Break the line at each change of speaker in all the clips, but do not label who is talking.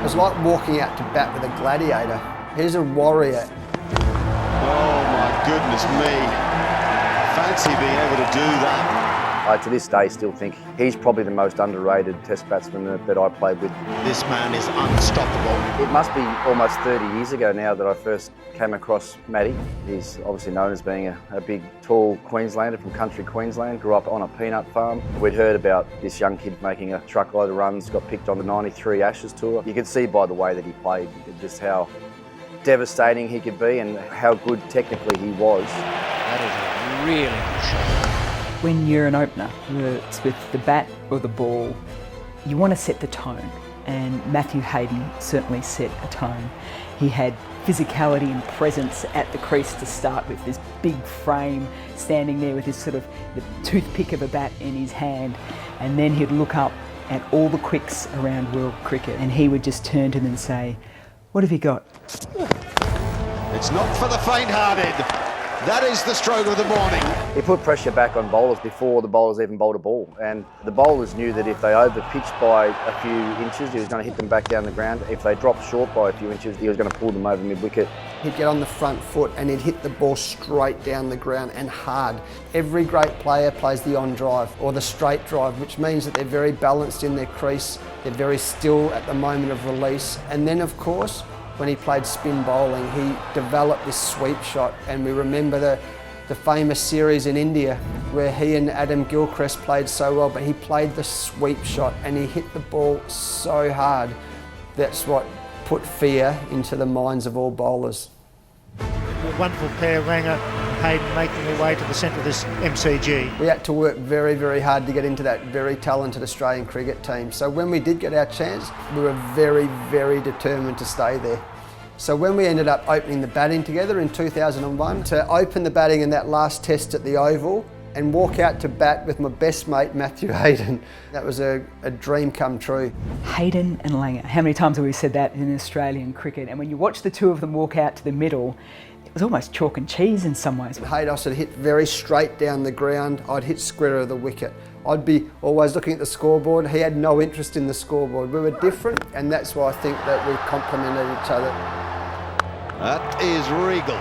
was like walking out to bat with a gladiator. He's a warrior.
Oh my goodness me. Fancy being able to do that.
I, to this day, still think he's probably the most underrated Test batsman that I played with.
This man is unstoppable.
It must be almost 30 years ago now that I first came across Matty. He's obviously known as being a big, tall Queenslander from country Queensland, grew up on a peanut farm. We'd heard about this young kid making a truckload of runs, got picked on the 93 Ashes tour. You could see by the way that he played just how devastating he could be and how good technically he was.
That is a really good shot.
When you're an opener, whether it's with the bat or the ball, you want to set the tone, and Matthew Hayden certainly set a tone. He had physicality and presence at the crease to start with, this big frame standing there with this sort of the toothpick of a bat in his hand, and then he'd look up at all the quicks around world cricket and he would just turn to them and say, "What have you got?"
It's not for the faint-hearted. That is the stroke of the morning.
He put pressure back on bowlers before the bowlers even bowled a ball, and the bowlers knew that if they over-pitched by a few inches, he was going to hit them back down the ground. If they dropped short by a few inches, he was going to pull them over mid-wicket.
He'd get on the front foot and he'd hit the ball straight down the ground and hard. Every great player plays the on drive or the straight drive, which means that they're very balanced in their crease, they're very still at the moment of release, and then of course, when he played spin bowling, he developed this sweep shot, and we remember the famous series in India where he and Adam Gilchrist played so well, but he played the sweep shot and he hit the ball so hard. That's what put fear into the minds of all bowlers.
A wonderful pair, Langer and Hayden, making their way to the centre of this MCG.
We had to work very, very hard to get into that very talented Australian cricket team. So when we did get our chance, we were very, very determined to stay there. So when we ended up opening the batting together in 2001, to open the batting in that last test at the Oval and walk out to bat with my best mate, Matthew Hayden, that was a dream come true.
Hayden and Langer, how many times have we said that in Australian cricket? And when you watch the two of them walk out to the middle, it was almost chalk and cheese in some ways.
Haydos would hit very straight down the ground. I'd hit square of the wicket. I'd be always looking at the scoreboard. He had no interest in the scoreboard. We were different, and that's why I think that we complemented each other.
That is regal.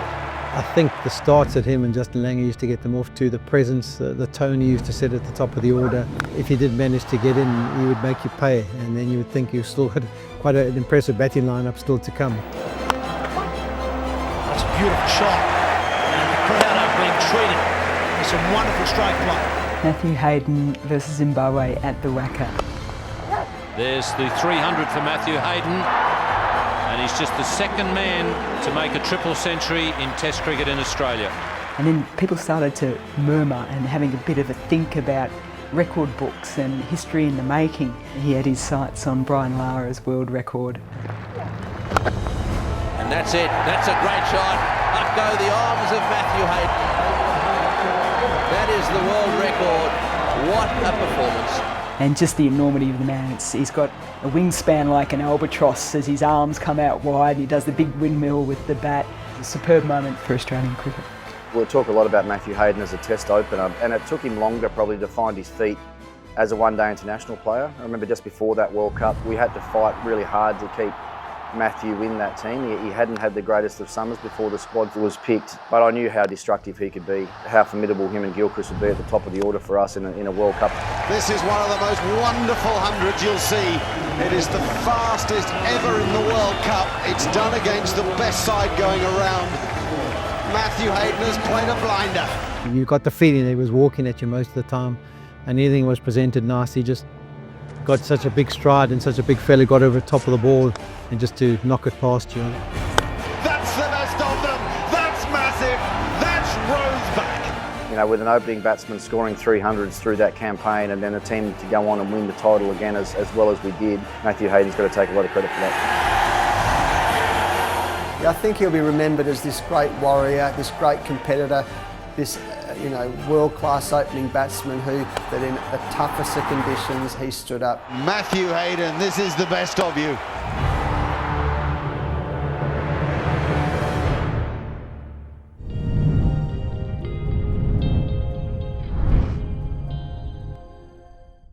I think the starts at him and Justin Langer used to get them off to the presence, the tone he used to set at the top of the order. If he did manage to get in, he would make you pay, and then you would think you still had quite an impressive batting lineup still to come.
That's a beautiful shot, and the crowd are being treated with some wonderful strike play.
Matthew Hayden versus Zimbabwe at the Wacker.
There's the 300 for Matthew Hayden, and he's just the second man to make a triple century in Test cricket in Australia.
And then people started to murmur and having a bit of a think about record books and history in the making. He had his sights on Brian Lara's world record.
And that's it, that's a great shot. Up go the arms of Matthew Hayden. That is the world record. What a performance.
And just the enormity of the man. He's got a wingspan like an albatross as his arms come out wide and he does the big windmill with the bat. It's a superb moment for Australian cricket.
We'll talk a lot about Matthew Hayden as a Test opener, and it took him longer probably to find his feet as a one-day international player. I remember just before that World Cup, we had to fight really hard to keep Matthew in that team. He hadn't had the greatest of summers before the squad was picked, but I knew how destructive he could be, how formidable him and Gilchrist would be at the top of the order for us in a World Cup.
This is one of the most wonderful hundreds you'll see. It is the fastest ever in the World Cup. It's done against the best side going around. Matthew Hayden has played a blinder.
You got the feeling that he was walking at you most of the time, and anything was presented nice. He just got such a big stride and such a big fella, got over the top of the ball and just to knock it past you.
That's the best of them. That's massive. That's Rose back.
You know, with an opening batsman scoring 300s through that campaign and then a team to go on and win the title again as well as we did, Matthew Hayden's got to take a lot of credit for that.
Yeah, I think he'll be remembered as this great warrior, this great competitor, this world-class opening batsman that in the toughest of conditions he stood up.
Matthew Hayden, this is the best of you.